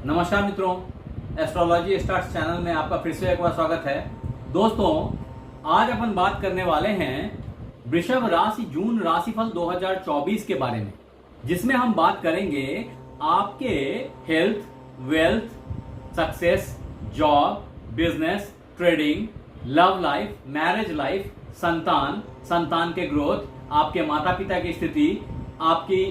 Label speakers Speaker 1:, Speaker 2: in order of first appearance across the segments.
Speaker 1: नमस्कार मित्रों, astrology stars channel में आपका फिर से एक बार स्वागत है। दोस्तों, आज अपन बात करने वाले हैं वृषभ राशि जून राशिफल 2024 के बारे में, जिसमें हम बात करेंगे आपके health, wealth, success, job, business, trading, love life, marriage life, संतान के ग्रोथ, आपके माता पिता की स्थिति, आपकी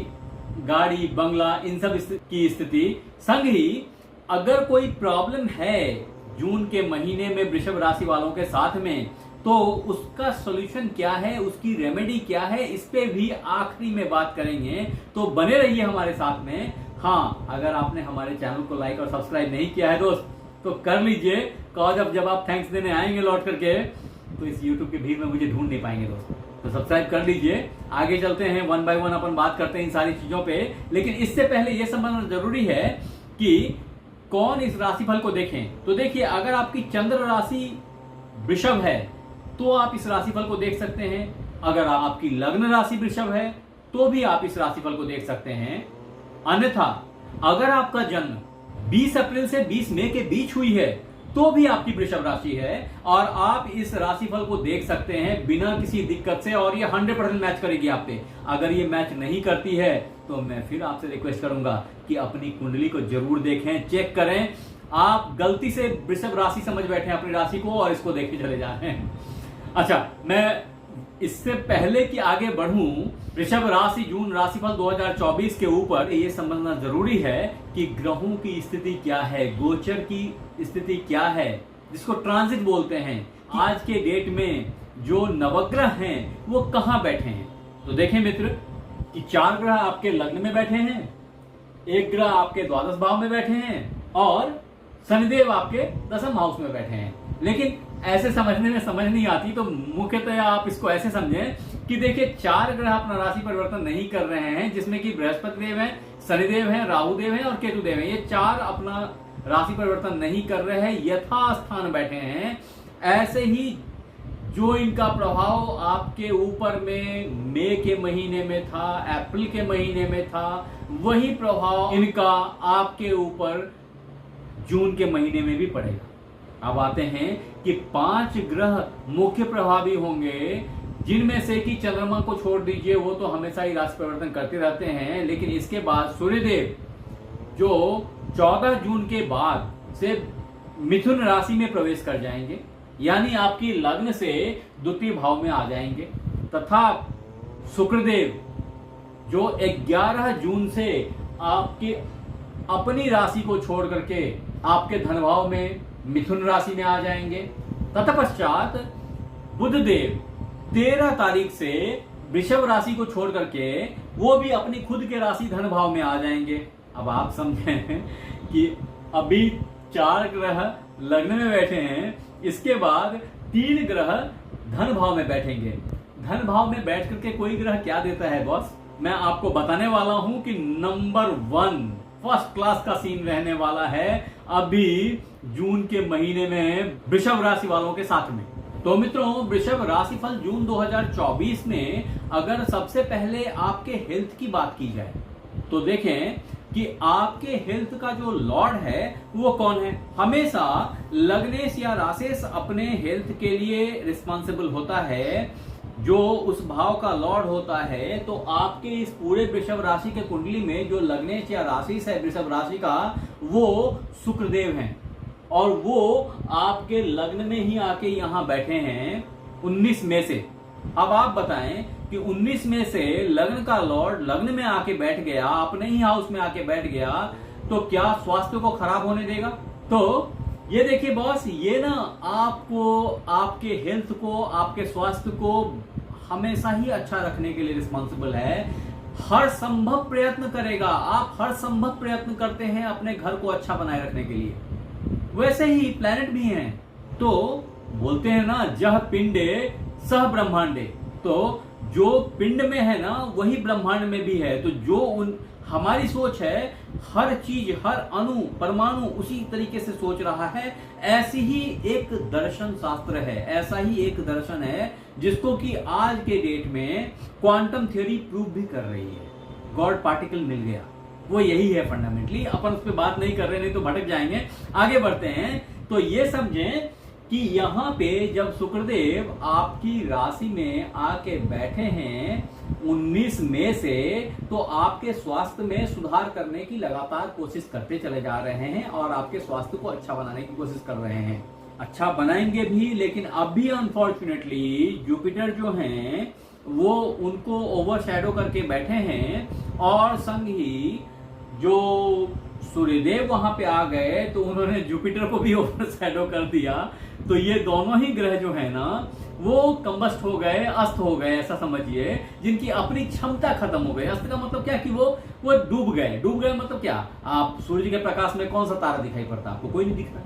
Speaker 1: गाड़ी बंगला, इन सब की स्थिति, संग ही अगर कोई प्रॉब्लम है जून के महीने में वृषभ राशि वालों के साथ में, तो उसका सॉल्यूशन क्या है, उसकी रेमेडी क्या है, इस पे भी आखिरी में बात करेंगे। तो बने रहिए हमारे साथ में। हाँ, अगर आपने हमारे चैनल को लाइक और सब्सक्राइब नहीं किया है दोस्त, तो कर लीजिए, कॉज अब जब आप थैंक्स देने आएंगे लौट करके, तो इस यूट्यूब के भीड़ में मुझे ढूंढ नहीं पाएंगे दोस्त। तो सब्सक्राइब कर लीजिए। आगे चलते हैं, वन बाय वन अपन बात करते हैं इन सारी चीजों पे। लेकिन इससे पहले यह समझना जरूरी है कि कौन इस राशिफल को देखें। तो देखिए, अगर आपकी चंद्र राशि वृषभ है तो आप इस राशिफल को देख सकते हैं। अगर आपकी लग्न राशि वृषभ है तो भी आप इस राशिफल को देख सकते हैं। अन्यथा अगर आपका जन्म 20 अप्रैल से 20 मई के बीच हुई है तो भी आपकी वृषभ राशि है और आप इस राशिफल को देख सकते हैं बिना किसी दिक्कत से, और ये 100% मैच करेगी आप पे। अगर ये मैच नहीं करती है तो मैं फिर आपसे रिक्वेस्ट करूंगा कि अपनी कुंडली को जरूर देखें, चेक करें। आप गलती से वृषभ राशि समझ बैठे अपनी राशि को और इसको देख के चले जा रहे हैं। अच्छा, मैं इससे पहले कि आगे बढ़ूं, वृषभ राशि जून राशिफल 2024 के ऊपर ये समझना जरूरी है कि ग्रहों की स्थिति क्या है, गोचर की स्थिति क्या है, जिसको ट्रांजिट बोलते हैं। आज के डेट में जो नवग्रह हैं वो कहां बैठे हैं। तो देखें मित्र कि 4 ग्रह आपके लग्न में बैठे हैं, 1 ग्रह आपके द्वादश भाव में बैठे हैं और शनिदेव आपके दशम हाउस में बैठे हैं। लेकिन ऐसे समझने में समझ नहीं आती, तो मुख्यतः आप इसको ऐसे समझें कि देखिए 4 ग्रह अपना राशि परिवर्तन नहीं कर रहे हैं, जिसमें कि बृहस्पति देव है, शनिदेव है, राहु देव है और केतु देव है। ये 4 अपना राशि परिवर्तन नहीं कर रहे हैं, यथास्थान बैठे हैं। ऐसे ही जो इनका प्रभाव आपके ऊपर में मई के महीने में था, अप्रैल के महीने में था, वही प्रभाव इनका आपके ऊपर जून के महीने में भी पड़ेगा। अब आते हैं कि 5 ग्रह मुख्य प्रभावी होंगे, जिनमें से कि चंद्रमा को छोड़ दीजिए, वो तो हमेशा ही राशि परिवर्तन करते रहते हैं। लेकिन इसके बाद सूर्यदेव जो 14 जून के बाद से मिथुन राशि में प्रवेश कर जाएंगे, यानी आपकी लग्न से द्वितीय भाव में आ जाएंगे। तथा शुक्रदेव जो 11 जून से आपके अपनी राशि को छोड़ करके आपके धन भाव में मिथुन राशि में आ जाएंगे। तत्पश्चात बुध देव 13 तारीख से वृषभ राशि को छोड़ करके वो भी अपनी खुद के राशि धन भाव में आ जाएंगे। अब आप समझें कि अभी 4 ग्रह लग्न में बैठे हैं, इसके बाद 3 ग्रह धन भाव में बैठेंगे। धन भाव में बैठ करके कोई ग्रह क्या देता है बॉस, मैं आपको बताने वाला हूं कि नंबर 1 फर्स्ट क्लास का सीन रहने वाला है अभी जून के महीने में वृषभ राशि वालों के साथ में। तो मित्रों, वृषभ राशिफल जून 2024 में अगर सबसे पहले आपके हेल्थ की बात की जाए तो देखें कि आपके हेल्थ का जो लॉर्ड है वो कौन है। हमेशा लग्नेश या राशेश अपने हेल्थ के लिए रिस्पॉन्सिबल होता है, जो उस भाव का लॉर्ड होता है। तो आपके इस पूरे वृषभ राशि के कुंडली में जो लग्नेश या राशि है वृषभ राशि का, वो शुक्रदेव हैं और वो आपके लग्न में ही आके यहां बैठे हैं 19 मई से। अब आप बताएं कि 19 मई से लग्न का लॉर्ड लग्न में आके बैठ गया, अपने ही हाउस में आके बैठ गया, तो क्या स्वास्थ्य को खराब होने देगा? तो ये देखिए बॉस, ये ना आपको, आपके हेल्थ को, आपके स्वास्थ्य को हमेशा ही अच्छा रखने के लिए रिस्पॉन्सिबल है। हर संभव प्रयत्न करेगा। आप हर संभव प्रयत्न करते हैं अपने घर को अच्छा बनाए रखने के लिए। वैसे ही प्लैनेट भी हैं। तो बोलते हैं ना, जह पिंडे सह ब्रह्मांडे, तो जो पिंड में है ना वही ब्रह्मांड में भी है। तो जो हमारी सोच है, हर चीज, हर अणु, परमाणु उसी तरीके से सोच रहा है। ऐसी ही एक दर्शन शास्त्र है, ऐसा ही एक दर्शन है जिसको कि आज के डेट में क्वांटम थ्योरी प्रूव भी कर रही है। गॉड पार्टिकल मिल गया। वो यही है फंडामेंटली। अपन उस पर बात नहीं कर रहे, नहीं तो भटक जाएंगे। आगे बढ़ते हैं। तो ये समझें कि यहाँ पे जब शुक्रदेव आपकी राशि में आके बैठे हैं 19 मई से, तो आपके स्वास्थ्य में सुधार करने की लगातार कोशिश करते चले जा रहे हैं और आपके स्वास्थ्य को अच्छा बनाने की कोशिश कर रहे हैं। अच्छा बनाएंगे भी, लेकिन अब भी अनफॉर्चुनेटली जुपिटर जो हैं वो उनको ओवरशैडो करके बैठे हैं, और संग ही जो सूर्यदेव वहां पे आ गए तो उन्होंने जुपिटर को भी ओवरशैडो कर दिया। तो ये दोनों ही ग्रह जो है ना वो कंबस्ट हो गए, अस्त हो गए, ऐसा समझिए, जिनकी अपनी क्षमता खत्म हो गई। अस्त का मतलब क्या कि वो डूब गए। डूब गए मतलब क्या, आप सूर्य के प्रकाश में कौन सा तारा दिखाई पड़ता, आपको कोई नहीं दिखता,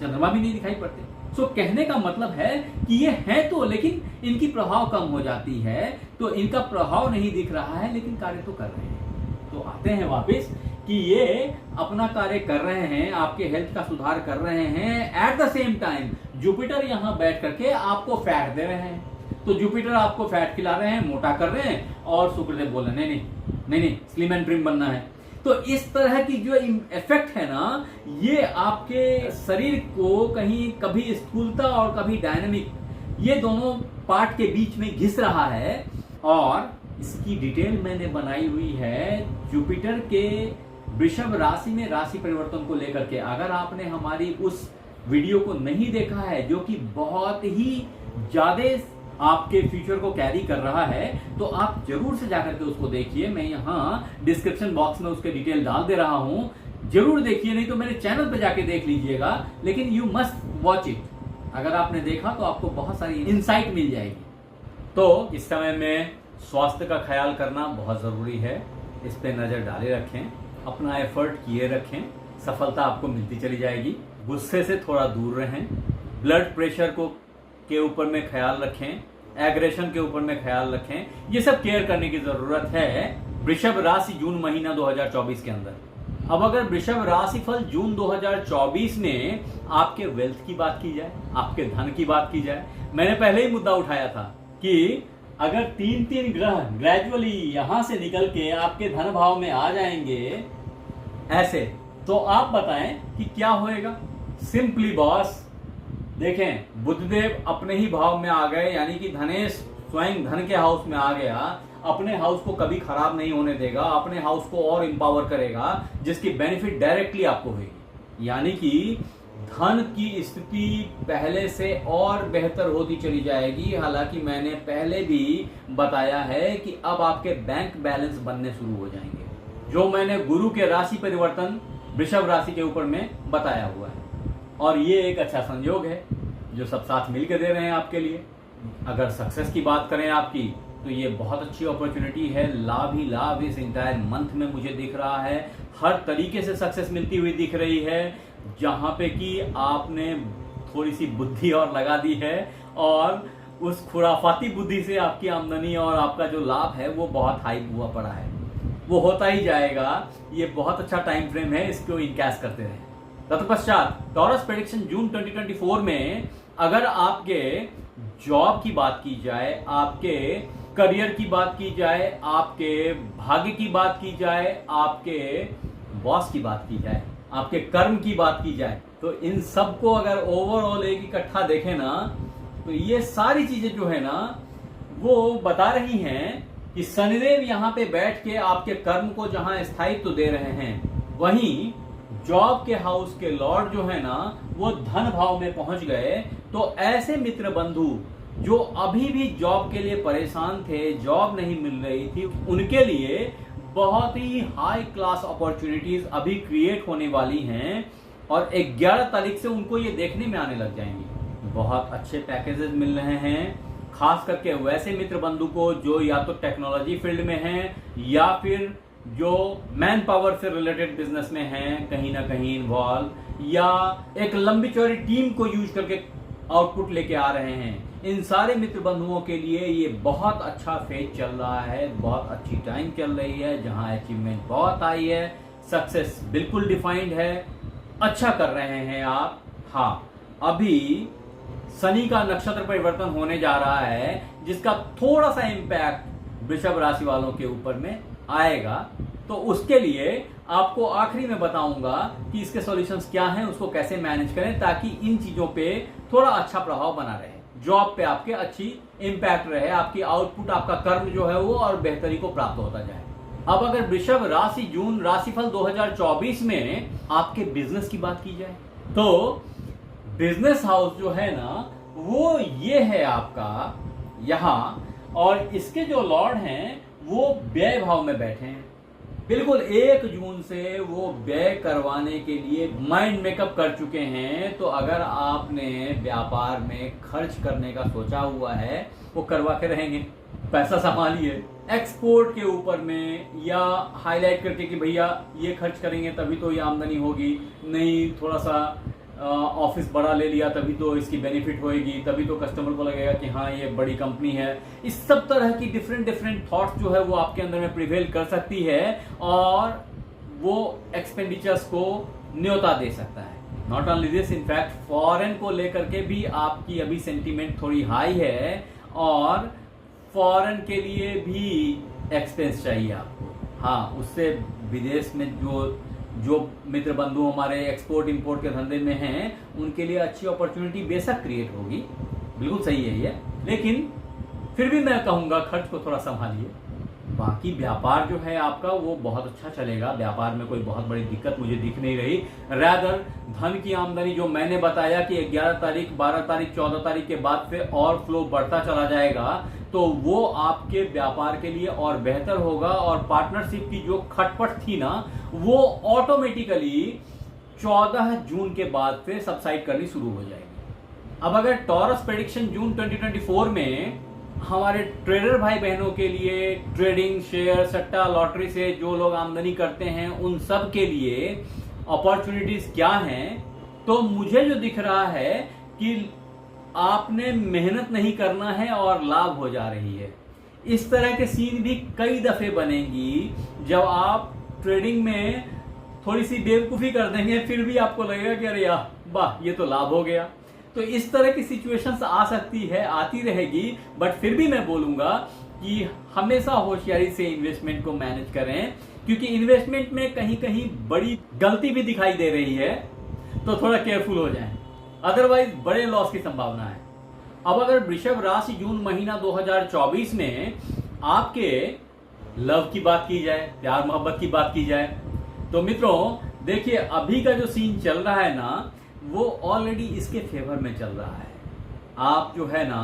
Speaker 1: चंद्रमा भी नहीं दिखाई पड़ते। सो कहने का मतलब है कि ये है तो, लेकिन इनकी प्रभाव कम हो जाती है, तो इनका प्रभाव नहीं दिख रहा है, लेकिन कार्य तो कर रहे हैं। तो आते हैं वापस कि ये अपना कार्य कर रहे हैं, आपके हेल्थ का सुधार कर रहे हैं। At the same time Jupiter यहां बैठ करके आपको फैट दे रहे हैं। तो जुपिटर आपको फैट खिला रहे हैं, मोटा कर रहे हैं, और शुक्रदेव बोल रहे हैं नहीं स्लिम एंड ट्रिम बनना है। तो इस तरह की जो इफेक्ट है ना, ये आपके शरीर को कहीं कभी स्थूलता और कभी डायनामिक, ये दोनों पार्ट के बीच में घिस रहा है। और इसकी डिटेल मैंने बनाई हुई है जुपिटर के वृषभ राशि में राशि परिवर्तन को लेकर के। अगर आपने हमारी उस वीडियो को नहीं देखा है, जो कि बहुत ही ज्यादा आपके फ्यूचर को कैरी कर रहा है, तो आप जरूर से जाकर के उसको देखिए। मैं यहाँ डिस्क्रिप्शन बॉक्स में उसके डिटेल डाल दे रहा हूँ, जरूर देखिए। नहीं तो मेरे चैनल पे जाके देख लीजिएगा, लेकिन यू मस्ट वॉच इट। अगर आपने देखा तो आपको बहुत सारी इंसाइट मिल जाएगी। तो इस समय में स्वास्थ्य का ख्याल करना बहुत जरूरी है, इस पे नजर डाले रखें, अपना एफर्ट किए रखें, सफलता आपको मिलती चली जाएगी। गुस्से से थोड़ा दूर रहें, ब्लड प्रेशर को के ऊपर में ख्याल रखें, एग्रेशन के ऊपर में ख्याल रखें। ये सब केयर करने की जरूरत है वृषभ राशि जून महीना 2024 के अंदर। अब अगर वृषभ राशि फल जून 2024 में आपके वेल्थ की बात की जाए, आपके धन की बात की जाए, मैंने पहले ही मुद्दा उठाया था कि अगर 3 ग्रह ग्रेजुअली यहां से निकल के आपके धन भाव में आ जाएंगे ऐसे, तो आप बताएं कि क्या होएगा। सिंपली बॉस, देखें बुधदेव अपने ही भाव में आ गए, यानी कि धनेश स्वयं धन के हाउस में आ गया, अपने हाउस को कभी खराब नहीं होने देगा, अपने हाउस को और इंपावर करेगा, जिसकी बेनिफिट डायरेक्टली आपको होगी। यानी कि धन की स्थिति पहले से और बेहतर होती चली जाएगी। हालांकि मैंने पहले भी बताया है कि अब आपके बैंक बैलेंस बनने शुरू हो जाएंगे, जो मैंने गुरु के राशि परिवर्तन वृषभ राशि के ऊपर में बताया हुआ है। और ये एक अच्छा संयोग है जो सब साथ मिलकर दे रहे हैं आपके लिए। अगर सक्सेस की बात करें आपकी, तो ये बहुत अच्छी अपॉर्चुनिटी है। लाभ ही लाभ इस इंटायर मंथ में मुझे दिख रहा है, हर तरीके से सक्सेस मिलती हुई दिख रही है। जहां पे कि आपने थोड़ी सी बुद्धि और लगा दी है, और उस खुराफाती बुद्धि से आपकी आमदनी और आपका जो लाभ है वो बहुत हाई हुआ पड़ा है, वो होता ही जाएगा। ये बहुत अच्छा टाइम फ्रेम है, इसको इनकैश करते रहे। तत्पश्चात टॉरस प्रेडिक्शन जून 2024 में अगर आपके जॉब की बात की जाए, आपके करियर की बात की जाए, आपके भाग्य की बात की जाए, आपके बॉस की बात की जाए, आपके कर्म की बात की जाए, तो इन सबको अगर ओवरऑल एक इकट्ठा देखें ना, तो ये सारी चीजें जो है ना वो बता रही हैं कि शनिदेव यहाँ पे बैठ के आपके कर्म को जहां स्थायित्व दे रहे हैं, वहीं जॉब के हाउस के लॉर्ड जो है ना वो धन भाव में पहुंच गए। तो ऐसे मित्र बंधु जो अभी भी जॉब के लिए परेशान थे, जॉब नहीं मिल रही थी, उनके लिए बहुत ही हाई क्लास अपॉर्चुनिटीज अभी क्रिएट होने वाली हैं, और 11 तारीख से उनको ये देखने में आने लग जाएंगी। बहुत अच्छे पैकेजेस मिल रहे हैं, खास करके वैसे मित्र बंधु को जो या तो टेक्नोलॉजी फील्ड में हैं, या फिर जो मैन पावर से रिलेटेड बिजनेस में हैं, कहीं ना कहीं इन्वॉल्व, या एक लंबी चौड़ी टीम को यूज करके आउटपुट लेके आ रहे हैं। इन सारे मित्र बंधुओं के लिए ये बहुत अच्छा फेज चल रहा है, बहुत अच्छी टाइम चल रही है, जहां अचीवमेंट बहुत आई है, सक्सेस बिल्कुल डिफाइंड है, अच्छा कर रहे हैं आप। हाँ, अभी शनि का नक्षत्र परिवर्तन होने जा रहा है, जिसका थोड़ा सा इंपैक्ट वृषभ राशि वालों के ऊपर में आएगा। तो उसके लिए आपको आखिरी में बताऊंगा कि इसके सॉल्यूशंस क्या हैं, उसको कैसे मैनेज करें ताकि इन चीजों पे थोड़ा अच्छा प्रभाव बना रहे, जॉब पे आपके अच्छी इंपैक्ट रहे, आपकी आउटपुट, आपका कर्म जो है वो और बेहतरी को प्राप्त होता जाए। अब अगर वृषभ राशि जून राशिफल 2024 में आपके बिजनेस की बात की जाए तो बिजनेस हाउस जो है ना वो ये है आपका यहां, और इसके जो लॉर्ड हैं वो व्यय भाव में बैठे हैं। बिल्कुल 1 जून से वो व्यय करवाने के लिए माइंड मेकअप कर चुके हैं। तो अगर आपने व्यापार में खर्च करने का सोचा हुआ है वो करवा के रहेंगे, पैसा संभालिए। एक्सपोर्ट के ऊपर में या हाईलाइट करके कि भैया ये खर्च करेंगे तभी तो ये आमदनी होगी, नहीं थोड़ा सा ऑफिस बड़ा ले लिया तभी तो इसकी बेनिफिट होएगी, तभी तो कस्टमर को लगेगा कि हाँ ये बड़ी कंपनी है। इस सब तरह की डिफरेंट थॉट्स जो है वो आपके अंदर में प्रिवेल कर सकती है और वो एक्सपेंडिचर्स को न्योता दे सकता है। Not only this, in fact foreign को लेकर के भी आपकी अभी सेंटीमेंट थोड़ी हाई है और फॉरेन के लिए भी एक्सपेंस चाहिए आपको। हाँ, उससे विदेश में जो मित्र बंधु हमारे एक्सपोर्ट इंपोर्ट के धंधे में हैं उनके लिए अच्छी अपॉर्चुनिटी बेशक क्रिएट होगी, बिल्कुल सही है ये, लेकिन फिर भी मैं कहूंगा खर्च को थोड़ा संभालिए। बाकी व्यापार जो है आपका वो बहुत अच्छा चलेगा, व्यापार में कोई बहुत बड़ी दिक्कत मुझे दिख नहीं रही। रैदर धन की आमदनी जो मैंने बताया कि 11 तारीख 12 तारीख 14 तारीख के बाद से और फ्लो बढ़ता चला जाएगा तो वो आपके व्यापार के लिए और बेहतर होगा, और पार्टनरशिप की जो खटपट थी ना वो ऑटोमेटिकली 14 जून के बाद से सबसाइड करनी शुरू हो जाएगी। अब अगर टॉरस प्रेडिक्शन जून 2024 में हमारे ट्रेडर भाई बहनों के लिए, ट्रेडिंग, शेयर, सट्टा, लॉटरी से जो लोग आमदनी करते हैं उन सब के लिए अपॉर्चुनिटीज क्या हैं, तो मुझे जो दिख रहा है कि आपने मेहनत नहीं करना है और लाभ हो जा रही है। इस तरह के सीन भी कई दफे बनेंगी जब आप ट्रेडिंग में थोड़ी सी बेवकूफी कर देंगे फिर भी आपको लगेगा कि अरे यार वाह ये तो लाभ हो गया। तो इस तरह की सिचुएशंस आ सकती है, आती रहेगी, बट फिर भी मैं बोलूंगा कि हमेशा होशियारी से इन्वेस्टमेंट को मैनेज करें, क्योंकि इन्वेस्टमेंट में कहीं कहीं बड़ी गलती भी दिखाई दे रही है, तो थोड़ा केयरफुल हो जाएं, अदरवाइज बड़े लॉस की संभावना है। अब अगर वृषभ राशि जून महीना 2024 में आपके लव की बात की जाए, प्यार मोहब्बत की बात की जाए, तो मित्रों देखिए अभी का जो सीन चल रहा है ना वो ऑलरेडी इसके फेवर में चल रहा है। आप जो है ना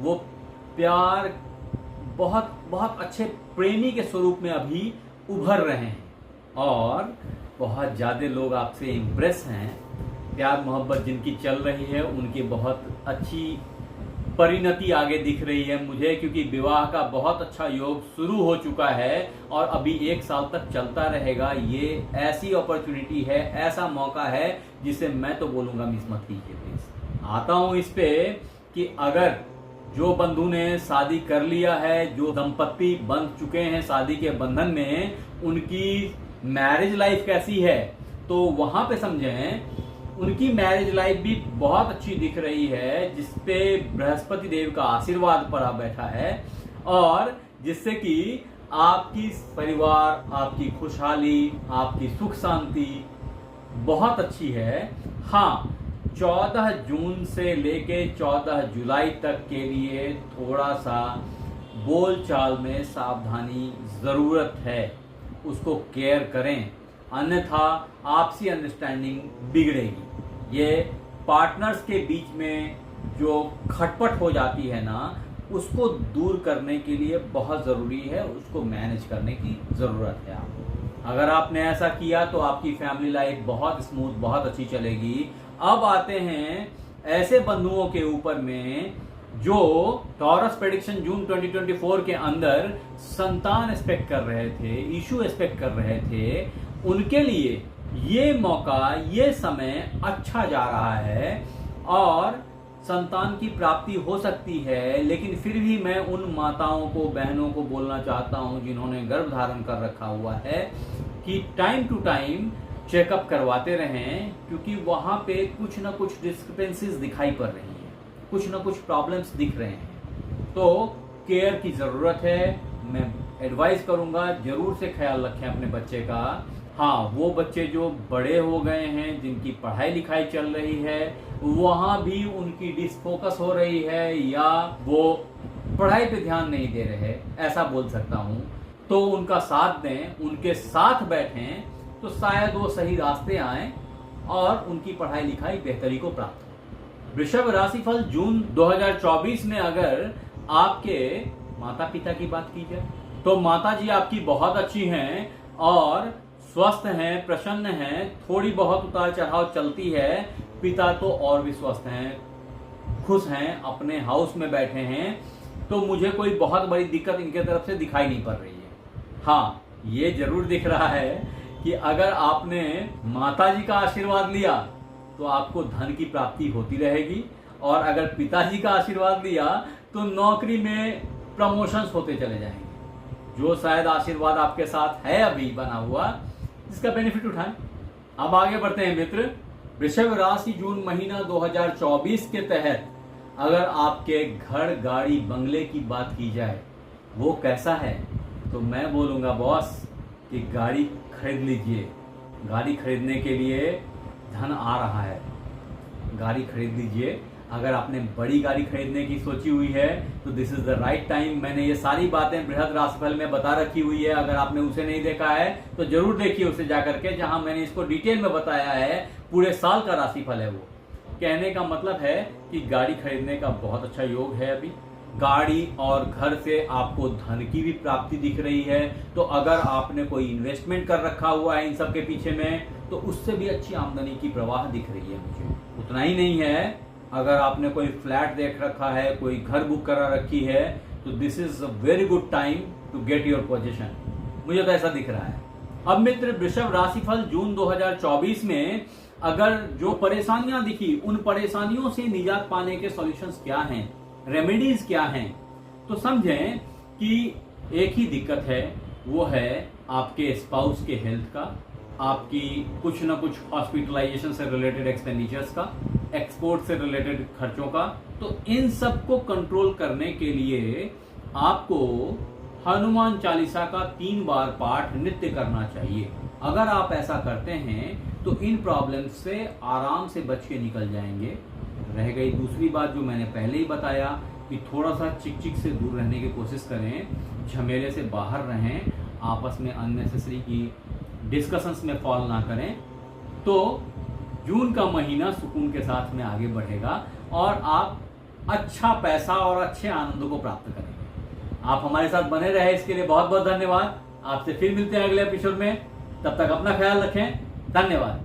Speaker 1: वो प्यार बहुत बहुत अच्छे प्रेमी के स्वरूप में अभी उभर रहे हैं और बहुत ज्यादा लोग आपसे इम्प्रेस हैं। प्यार मोहब्बत जिनकी चल रही है उनकी बहुत अच्छी परिणति आगे दिख रही है मुझे, क्योंकि विवाह का बहुत अच्छा योग शुरू हो चुका है और अभी 1 साल तक चलता रहेगा। ये ऐसी अपॉर्चुनिटी है, ऐसा मौका है जिसे मैं तो बोलूंगा मिस मत कीजिए प्लीज। आता हूं इस पे कि अगर जो बंधु ने शादी कर लिया है, जो दंपत्ति बंध चुके हैं शादी के बंधन में, उनकी मैरिज लाइफ कैसी है, तो वहां पे समझें उनकी मैरिज लाइफ भी बहुत अच्छी दिख रही है, जिसपे बृहस्पति देव का आशीर्वाद पड़ा बैठा है और जिससे कि आपकी परिवार, आपकी खुशहाली, आपकी सुख शांति बहुत अच्छी है। हाँ, 14 जून से लेके 14 जुलाई तक के लिए थोड़ा सा बोलचाल में सावधानी जरूरत है, उसको केयर करें, अन्यथा आपसी अंडरस्टैंडिंग बिगड़ेगी। ये पार्टनर्स के बीच में जो खटपट हो जाती है ना उसको दूर करने के लिए बहुत जरूरी है, उसको मैनेज करने की जरूरत है आपको। अगर आपने ऐसा किया तो आपकी फैमिली लाइफ बहुत स्मूथ, बहुत अच्छी चलेगी। अब आते हैं ऐसे बंधुओं के ऊपर में जो टॉरस प्रेडिक्शन जून 2024 के अंदर संतान एक्सपेक्ट कर रहे थे, इशू एक्सपेक्ट कर रहे थे, उनके लिए ये मौका, ये समय अच्छा जा रहा है और संतान की प्राप्ति हो सकती है। लेकिन फिर भी मैं उन माताओं को, बहनों को बोलना चाहता हूं जिन्होंने गर्भ धारण कर रखा हुआ है कि टाइम टू टाइम चेकअप करवाते रहें, क्योंकि वहां पे कुछ ना कुछ डिस्क्रिपेंसीज दिखाई पड़ रही है, कुछ ना कुछ प्रॉब्लम्स दिख रहे हैं, तो केयर की जरूरत है। मैं एडवाइस करूंगा जरूर से ख्याल रखें अपने बच्चे का। हाँ, वो बच्चे जो बड़े हो गए हैं, जिनकी पढ़ाई लिखाई चल रही है, वहां भी उनकी डिसफोकस हो रही है या वो पढ़ाई पे ध्यान नहीं दे रहे, ऐसा बोल सकता हूं, तो उनका साथ दें, उनके साथ बैठें, तो शायद वो सही रास्ते आए और उनकी पढ़ाई लिखाई बेहतरी को प्राप्त हो। वृषभ राशिफल जून 2024 में अगर आपके माता पिता की बात की जाए तो माता जी आपकी बहुत अच्छी हैं और स्वस्थ हैं, प्रसन्न हैं, थोड़ी बहुत उतार चढ़ाव चलती है। पिता तो और भी स्वस्थ हैं, खुश हैं, अपने हाउस में बैठे हैं, तो मुझे कोई बहुत बड़ी दिक्कत इनके तरफ से दिखाई नहीं पड़ रही है। हाँ, ये जरूर दिख रहा है कि अगर आपने माता जी का आशीर्वाद लिया तो आपको धन की प्राप्ति होती रहेगी, और अगर पिताजी का आशीर्वाद लिया तो नौकरी में प्रमोशंस होते चले जाएंगे। जो शायद आशीर्वाद आपके साथ है अभी बना हुआ, इसका बेनिफिट उठाएं। अब आगे बढ़ते हैं मित्र। वृषभ राशि जून महीना 2024 के तहत अगर आपके घर, गाड़ी, बंगले की बात की जाए, वो कैसा है, तो मैं बोलूंगा बॉस कि गाड़ी खरीद लीजिए। गाड़ी खरीदने के लिए धन आ रहा है, गाड़ी खरीद लीजिए। अगर आपने बड़ी गाड़ी खरीदने की सोची हुई है तो this is the right time. मैंने ये सारी बातें बृहद राशिफल में बता रखी हुई है, अगर आपने उसे नहीं देखा है तो जरूर देखिए उसे जाकर के, जहां मैंने इसको डिटेल में बताया है। पूरे साल का राशिफल है वो। कहने का मतलब है कि गाड़ी खरीदने का बहुत अच्छा योग है अभी। गाड़ी और घर से आपको धन की भी प्राप्ति दिख रही है, तो अगर आपने कोई इन्वेस्टमेंट कर रखा हुआ है इन सब के पीछे में, तो उससे भी अच्छी आमदनी की प्रवाह दिख रही है मुझे। उतना ही नहीं है, अगर आपने कोई फ्लैट देख रखा है, कोई घर बुक करा रखी है, तो this is a very good time to get your position. मुझे तो ऐसा दिख रहा है। अब मित्र, वृषभ राशिफल जून 2024 में अगर जो परेशानियां दिखी, उन परेशानियों से निजात पाने के सॉल्यूशंस क्या हैं, रेमेडीज क्या हैं, तो समझें कि एक ही दिक्कत है, वो है आपके स्पाउस के हेल्थ का, आपकी कुछ ना कुछ हॉस्पिटलाइजेशन से रिलेटेड एक्सपेंडिचर्स का, एक्सपोर्ट से रिलेटेड खर्चों का। तो इन सब को कंट्रोल करने के लिए आपको हनुमान चालीसा का 3 बार पाठ नित्य करना चाहिए। अगर आप ऐसा करते हैं तो इन प्रॉब्लम से आराम से बच के निकल जाएंगे। रह गई दूसरी बात जो मैंने पहले ही बताया कि थोड़ा सा चिक से दूर रहने की कोशिश करें, झमेले से बाहर रहें, आपस में अननेसेसरी की डिस्कशंस में फॉल ना करें, तो जून का महीना सुकून के साथ में आगे बढ़ेगा और आप अच्छा पैसा और अच्छे आनंद को प्राप्त करेंगे। आप हमारे साथ बने रहे, इसके लिए बहुत बहुत धन्यवाद। आपसे फिर मिलते हैं अगले एपिसोड में। तब तक अपना ख्याल रखें। धन्यवाद।